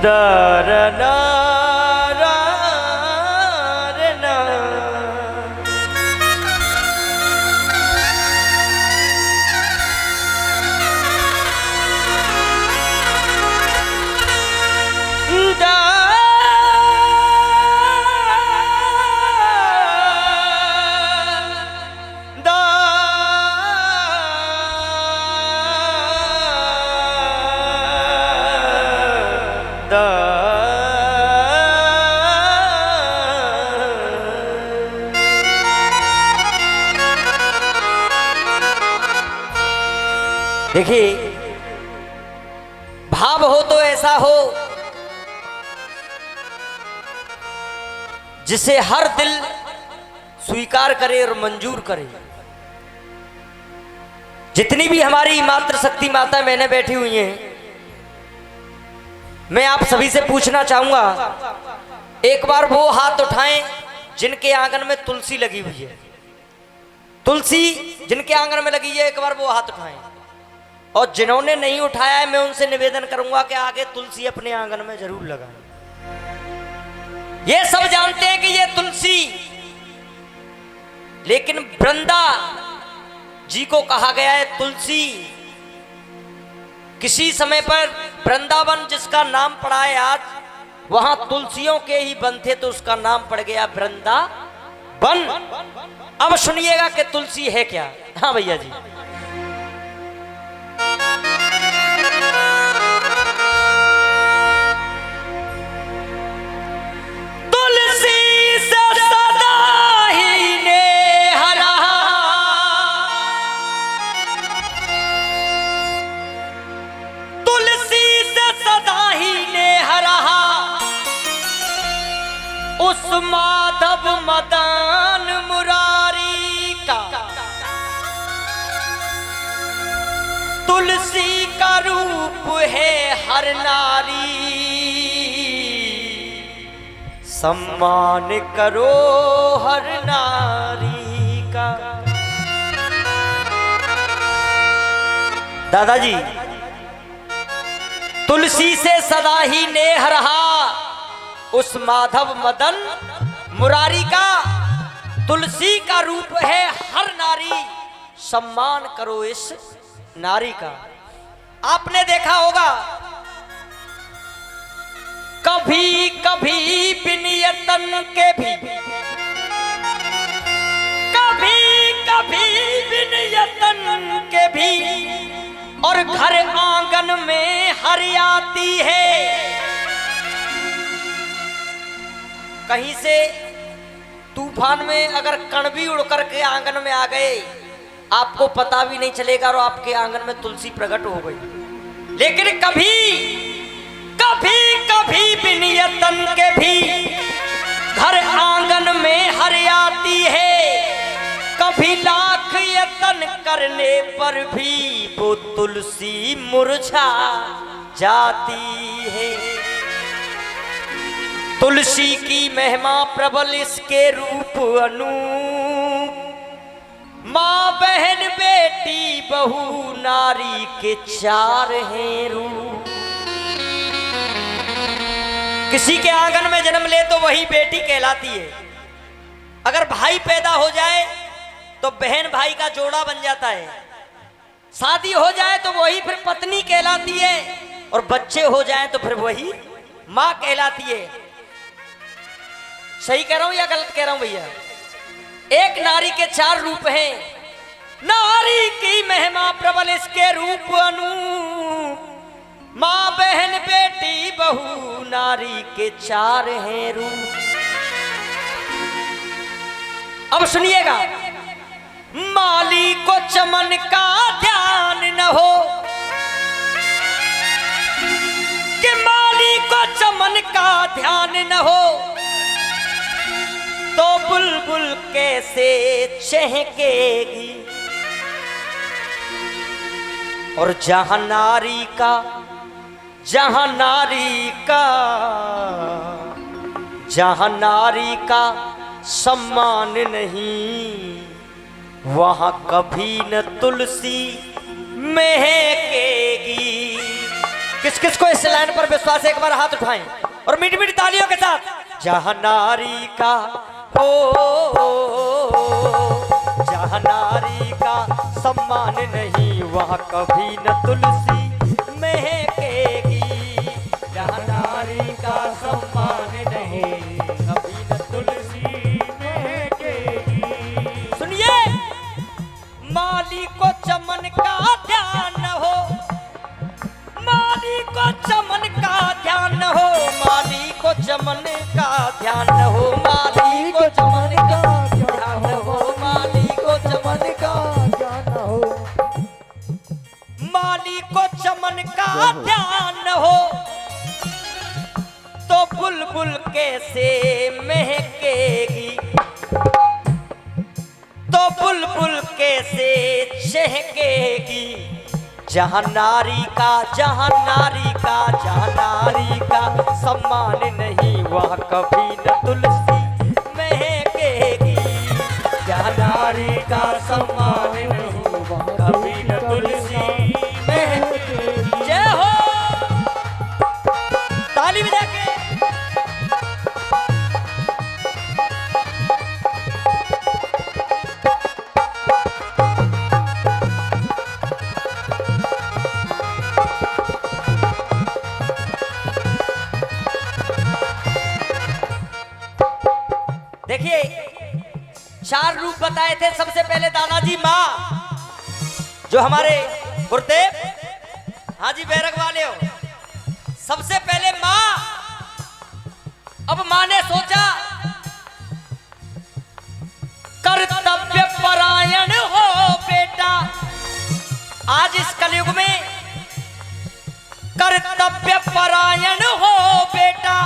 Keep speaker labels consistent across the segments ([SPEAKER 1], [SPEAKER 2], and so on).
[SPEAKER 1] दारना देखिए, भाव हो तो ऐसा हो जिसे हर दिल स्वीकार करे और मंजूर करे। जितनी भी हमारी मातृशक्ति माता मैंने बैठी हुई हैं, मैं आप सभी से पूछना चाहूंगा, एक बार वो हाथ उठाएं जिनके आंगन में तुलसी लगी हुई है। तुलसी जिनके आंगन में लगी है, एक बार वो हाथ उठाएं। और जिन्होंने नहीं उठाया है, मैं उनसे निवेदन करूंगा कि आगे तुलसी अपने आंगन में जरूर लगाएं। ये सब जानते हैं कि ये तुलसी, लेकिन वृंदा जी को कहा गया है तुलसी। किसी समय पर वृंदावन जिसका नाम पड़ा है आज, वहां तुलसियों के ही वन थे, तो उसका नाम पड़ गया वृंदावन। अब सुनिएगा कि तुलसी है क्या। हाँ भैया जी, उस माधव मदन मुरारी का तुलसी का रूप है हर नारी। सम्मान करो हर नारी का। दादाजी, तुलसी से सदा ही नेह रहा उस माधव मदन मुरारी का, तुलसी का रूप है हर नारी। सम्मान करो इस नारी का। आपने देखा होगा, कभी कभी बिन यतन के भी, कभी कभी बिन यतन के भी, और घर आंगन में हरियाती है। कहीं से तूफान में अगर कण भी उड़ करके आंगन में आ गए, आपको पता भी नहीं चलेगा और आपके आंगन में तुलसी प्रकट हो गई। लेकिन कभी कभी कभी बिन यतन के भी घर आंगन में हरियाती है। कभी लाख यतन करने पर भी वो तुलसी मुरझा जाती है। तुलसी की महिमा प्रबल, इसके रूप अनूप। माँ बहन बेटी बहू नारी के चार हैं रूप। किसी के आंगन में जन्म ले तो वही बेटी कहलाती है। अगर भाई पैदा हो जाए तो बहन भाई का जोड़ा बन जाता है। शादी हो जाए तो वही फिर पत्नी कहलाती है, और बच्चे हो जाए तो फिर वही माँ कहलाती है। सही कह रहा हूं या गलत कह रहा हूं भैया? एक नारी के चार रूप हैं। नारी की महिमा प्रबल, इसके रूप अनूप। माँ बहन बेटी बहू नारी के चार हैं रूप। अब सुनिएगा, माली को चमन का ध्यान न हो, कि माली को चमन का ध्यान न हो, तो बुलबुल कैसे चहकेगी। और जहां नारी का, जहां नारी का, जहां नारी का सम्मान नहीं, वहां कभी न तुलसी महकेगी। कि किस किस को इस लाइन पर विश्वास है, एक बार हाथ उठाएं और मीठी मीठी तालियों के साथ। जहाँ नारी का हो, जहाँ नारी का सम्मान नहीं वहाँ कभी न तुलसी महकेगी। जहाँ नारी का सम्मान नहीं कभी न तुलसी महकेगी। सुनिए, माली को चमन का ध्यान हो, माली को चमन का ध्यान हो, माली को चमन का ध्यान हो, माली को चमन का ध्यान हो, माली को चमन का ध्यान हो, माली को चमन का ध्यान हो, तो बुलबुल कैसे महकेगी, तो बुलबुल कैसे चहकेगी। जहाँ नारी का, जहाँ नारी का, जहाँ नारी का सम्मान नहीं वहाँ कभी न तुलसी महकेगी। जहाँ नारी का सम्मान नहीं वहाँ कभी न तुलसी महकेगी। जय हो, ताली बजा के। देखिए, 4 रूप बताए थे। सबसे पहले दादाजी माँ, जो हमारे गुरुदेव हाजी बैरक वाले हो, सबसे पहले माँ। अब माँ ने सोचा कर्तव्य परायण हो बेटा। आज इस कलयुग में कर्तव्य परायण हो बेटा,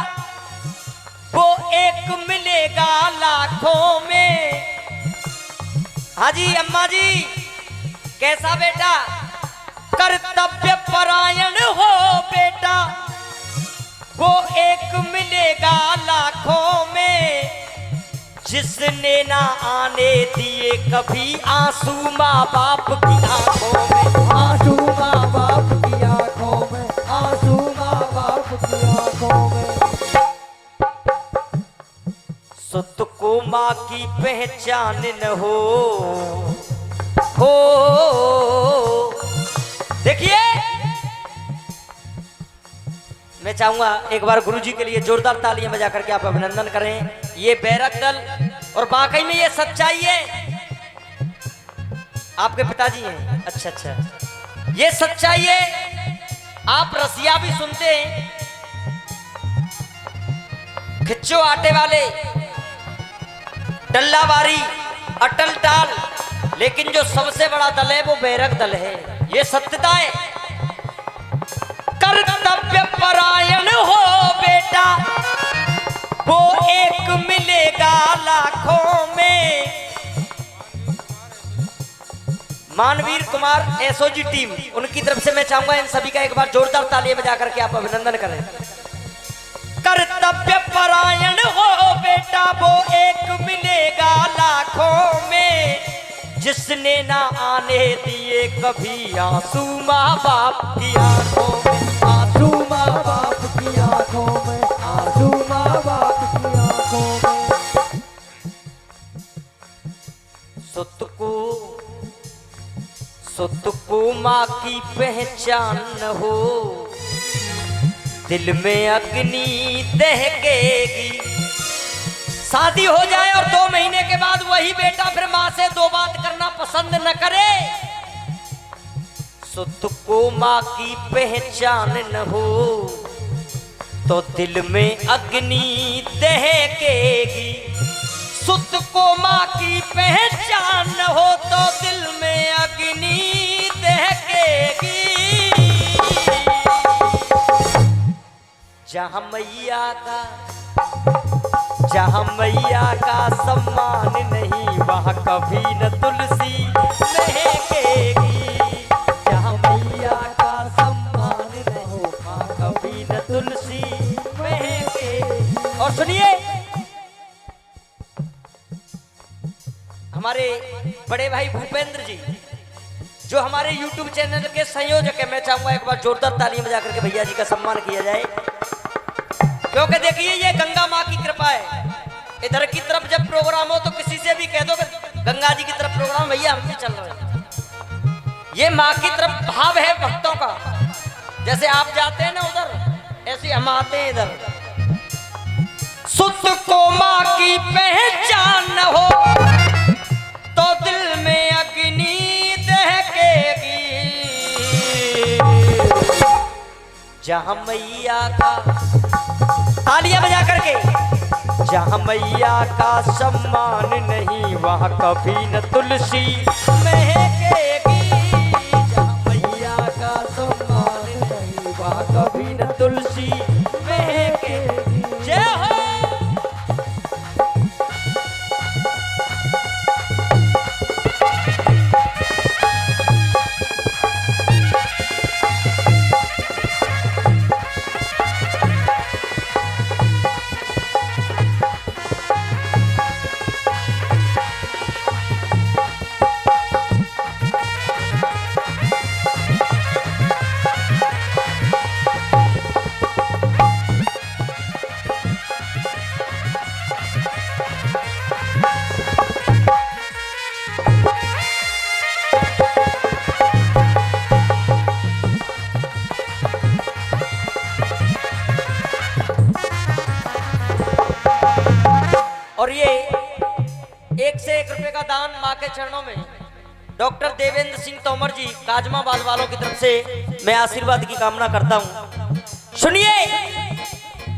[SPEAKER 1] वो एक मिलेगा लाखों में। हाजी अम्मा जी, कैसा बेटा? कर्तव्य परायण हो बेटा, वो एक मिलेगा लाखों में। जिसने ना आने दिए कभी आंसू माँ बाप की आंखों में, आंसू माँ बाप की आंखों में, आंसू माँ बाप की आंखों में। सुत को माँ की पहचान न हो। देखिए, मैं चाहूंगा एक बार गुरुजी के लिए जोरदार तालियां बजा करके आप अभिनंदन करें। ये बैरक दल, और वाकई में ये सच्चाई है। आपके पिताजी हैं? अच्छा अच्छा, ये सच्चाई है। आप रसिया भी सुनते हैं, खिच्चो आटे वाले, डल्लावारी, अटल टाल, लेकिन जो सबसे बड़ा दल है वो बैरक दल है। ये सत्यता है। कर्तव्य परायण हो बेटा, वो एक मिलेगा लाखों में। मानवीर कुमार एसओजी टीम, उनकी तरफ से मैं चाहूंगा इन सभी का एक बार जोरदार तालियां बजा करके आप अभिनंदन करें। कर्तव्य परायण हो बेटा, वो एक मिलेगा लाखों में। जिसने ना आने दिए कभी आंसू माँ बाप की आंखों में, आंसू माँ बाप की आंखों में, आंसू माँ बाप की आंखों में। सुत को माँ की पहचान न हो, दिल में अग्नि दहकेगी। शादी हो जाए और 2 महीने के बाद वही बेटा फिर माँ से 2 बात करना पसंद न करे, सुत को माँ की पहचान न हो, तो दिल में अग्नि दहकेगी। सुत को माँ की पहचान न हो, तो दिल में अग्नि दहकेगी। जहाँ मैया का सम्मान नहीं वहाँ कभी न तुलसी महकेगी। जहाँ मैया का सम्मान नहीं वहाँ कभी न तुलसी महकेगी। और सुनिए, हमारे बड़े भाई भूपेंद्र जी, जो हमारे YouTube चैनल के संयोजक है, मैं चाहूंगा एक बार जोरदार ताली बजा करके भैया जी का सम्मान किया जाए, क्योंकि देखिए ये गंगा माँ की कृपा है। इधर की तरफ जब प्रोग्राम हो तो किसी से भी कह दो गंगा जी की तरफ प्रोग्राम, भैया हम भी चल रहे हैं। ये माँ की तरफ भाव है भक्तों का, जैसे आप जाते हैं ना उधर, ऐसे हम आते हैं इधर। सुत को माँ की पहचान न हो तो दिल में अग्नि दहकेगी। जहां मैया का, तालियां बजा करके, जहां मैया का सम्मान नहीं वहां कभी न तुलसी महकेगी। जहां मैया का सम्मान नहीं वहां कभी न तुलसी महकेगी। जय हो। और ये 1 से 1 रुपए का दान माँ के चरणों में डॉक्टर देवेंद्र सिंह तोमर जी काजमा बाल वालों की तरफ से मैं आशीर्वाद की कामना करता हूँ। सुनिए,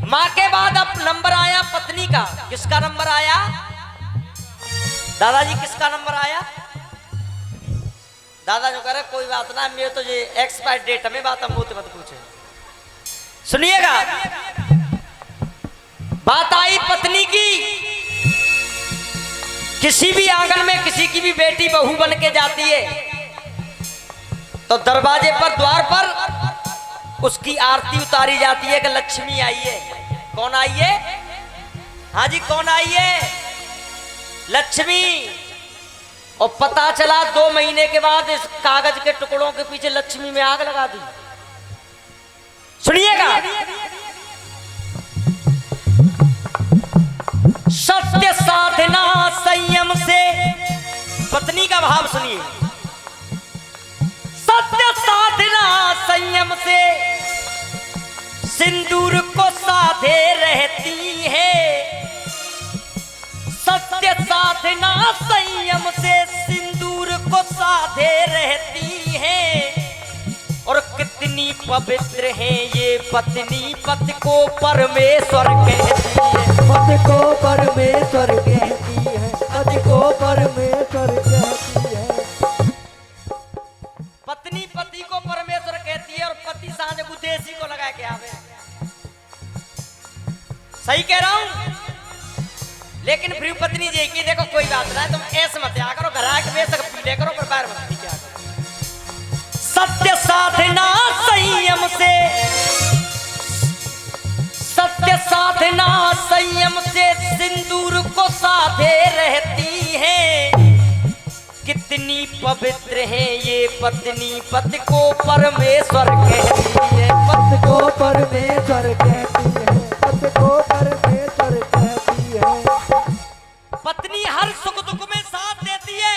[SPEAKER 1] माँ के बाद अब नंबर आया पत्नी का। किसका नंबर आया दादाजी, किसका नंबर आया? दादा जो कह रहे कोई बात ना, मैं तो ये एक्सपायर डेट हमें बात हम मत पूछे। सुनिएगा, बात आई पत्नी की। किसी भी आंगन में किसी की भी बेटी बहू बन के जाती है तो दरवाजे पर, द्वार पर उसकी आरती उतारी जाती है कि लक्ष्मी आई है। कौन आई है? हाँ जी, कौन आई है? लक्ष्मी। और पता चला 2 महीने के बाद इस कागज के टुकड़ों के पीछे लक्ष्मी में आग लगा दी। सुनिएगा, सत्य साधना संयम से, पत्नी का भाव सुनिए। सत्य साधना संयम से सिंदूर को साधे रहती है। सत्य साधना संयम से सिंदूर को साधे रहती है। और कितनी पवित्र है ये पत्नी, पति को परमेश्वर कहती है। पति को परमेश्वर कहती है, पति को परमेश्वर कहती है। पत्नी पति को परमेश्वर कहती है और पति सांझ गुदेसी को लगा के आवे। सही कह रहा हूं? लेकिन फिर पत्नी जी की देखो कोई बात ना, तुम ऐसे मत आ करो, घर आके बेशक पीले करो पर बाहर मत क्या करो। सत्य साधना संयम से, सत्य साधना संयम से सिंदूर को साधे रहती है। कितनी पवित्र है ये पत्नी, पति को परमेश्वर कहती है। पति को परमेश्वर कहती है, पति को परमेश्वर कहती है। पत्नी हर सुख दुख में साथ देती है।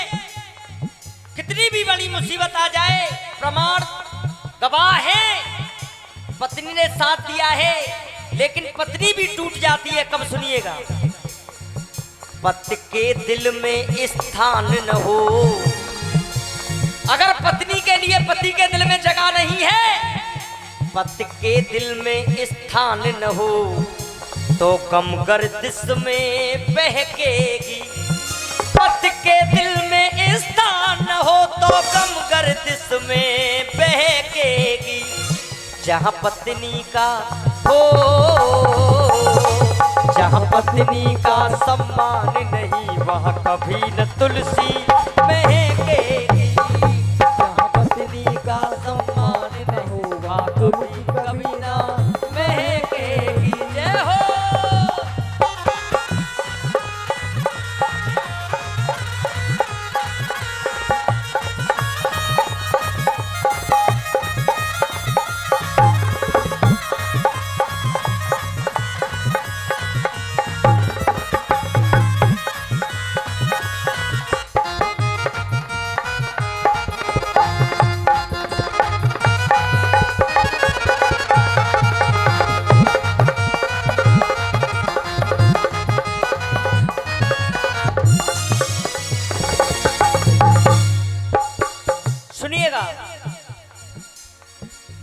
[SPEAKER 1] कितनी भी बड़ी मुसीबत आ जाए, प्रमाण गवाह है, पत्नी ने साथ दिया है। लेकिन पत्नी भी टूट जाती है कब? सुनिएगा, पति के दिल में स्थान न हो। अगर पत्नी के लिए पति के दिल में जगह नहीं है, पति के दिल में स्थान न हो तो गम गर्दिश में बहकेगी। पति के दिल में स्थान न हो तो गम गर्दिश में बहकेगी। जहाँ पत्नी का हो, जहाँ पत्नी का सम्मान नहीं वहाँ कभी न तुलसी महकेगी। जहाँ पत्नी का सम्मान न हो वहाँ तुलसी कभी न महकेगी। जय हो।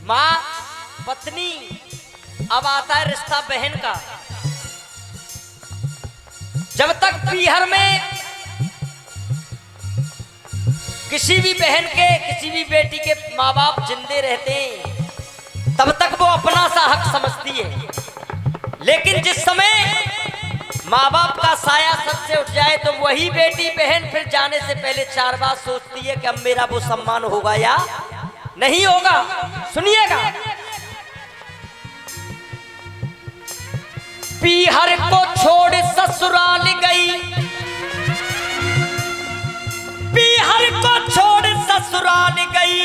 [SPEAKER 1] माँ पत्नी, अब आता है रिश्ता बहन का। जब तक पीहर में किसी भी बहन के, किसी भी बेटी के माँ बाप जिंदे रहते हैं, तब तक वो अपना सा हक समझती है। लेकिन जिस समय माँ बाप का साया सर से उठ जाए तो वही बेटी बहन फिर जाने से पहले 4 बार सोचती है कि अब मेरा वो सम्मान होगा या नहीं होगा। सुनिएगा, पीहर को छोड़ ससुराल गई, पीहर को छोड़ ससुराल गई,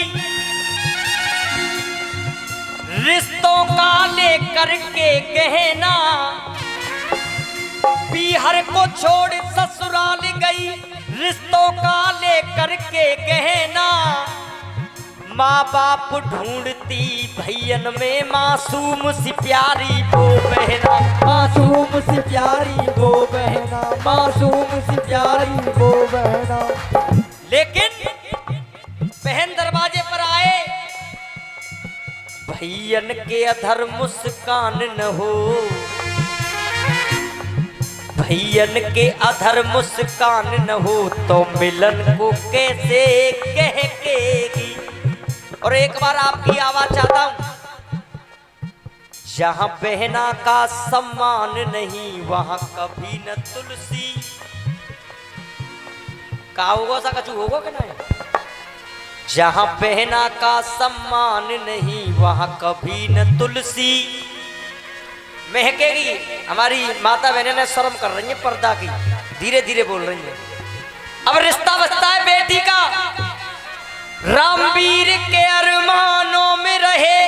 [SPEAKER 1] रिश्तों का लेकर के गहना। पीहर को छोड़ ससुराल गई, रिश्तों का लेकर के गहना। माँ बाप ढूंढती भैयन में मासूम सी प्यारी वो बहना,
[SPEAKER 2] मासूम सी प्यारी वो बहना, मासूम सी प्यारी वो बहना।
[SPEAKER 1] लेकिन बहन दरवाजे पर आए, भैयन के अधर मुस्कान न हो, भैयन के अधर मुस्कान न हो तो मिलन को कैसे कहेगी। और एक बार आपकी आवाज चाहता हूं, जहां बहना का सम्मान नहीं वहां कभी न तुलसी का होगा, सा कछु होगा कि नहीं। जहां बहना का सम्मान नहीं वहां कभी न तुलसी महकेगी। हमारी माता बहनें ने शर्म कर रही है, पर्दा की धीरे धीरे बोल रही है। अब रिश्ता बचता है बेटी का, रामवीर के अरमानों में रहे।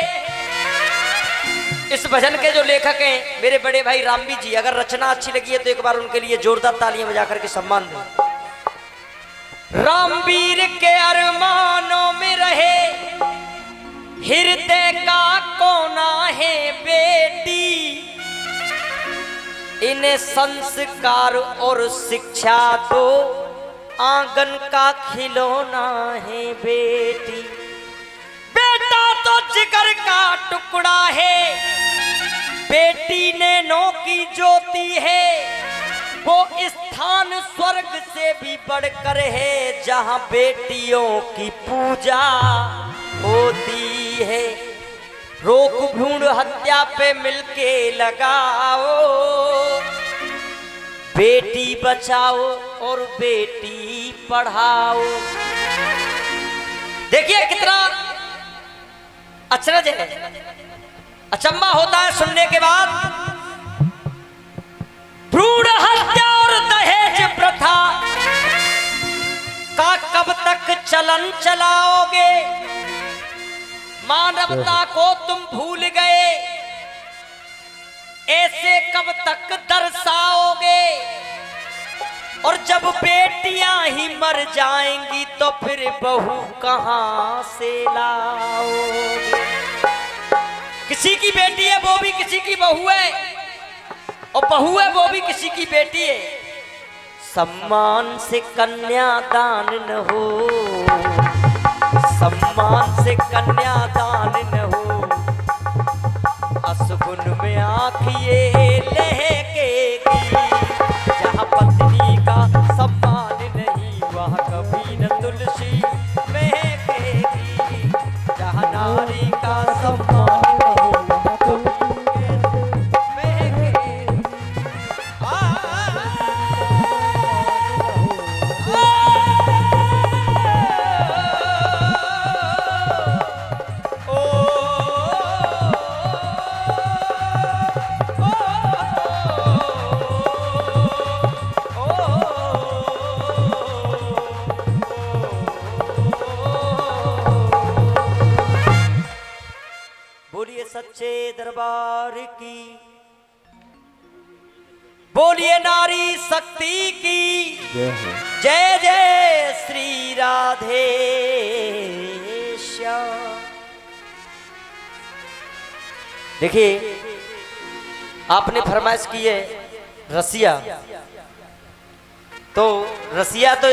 [SPEAKER 1] इस भजन के जो लेखक हैं मेरे बड़े भाई रामवीर जी, अगर रचना अच्छी लगी है तो एक बार उनके लिए जोरदार तालियां बजा करके सम्मान दें। रामवीर के अरमानों में रहे, हृदय का कोना है बेटी, इन्हें संस्कार और शिक्षा दो, आंगन का खिलौना है बेटी। बेटा तो जिगर का टुकड़ा है, बेटी नैनों की ज्योति है, वो स्थान स्वर्ग से भी बढ़कर है जहां बेटियों की पूजा होती है। रोक भ्रूण हत्या पे मिलके लगाओ, बेटी बचाओ और बेटी पढ़ाओ। देखिए कितना अचरज है, अचंबा होता है सुनने के बाद। भ्रूण हत्या और दहेज प्रथा का कब तक चलन चलाओगे, मानवता को तुम भूल गए, ऐसे कब तक दर्शाओगे। और जब बेटियां ही मर जाएंगी तो फिर बहू कहां से लाओगे। किसी की बेटी है वो भी किसी की बहू है, और बहू है वो भी किसी की बेटी है। सम्मान से कन्यादान न हो, सम्मान से कन्यादान न हो, असगुन में आँखिए लहकेगी। जहाँ पत्नी का सम्मान नहीं वहाँ कभी न तुलसी महकेगी। जहाँ नारी का सम्मान सच्चे दरबार की, बोलिए नारी शक्ति की जय जय श्री राधे श्याम। देखिए आपने फरमाइश की है रसिया, तो रसिया तो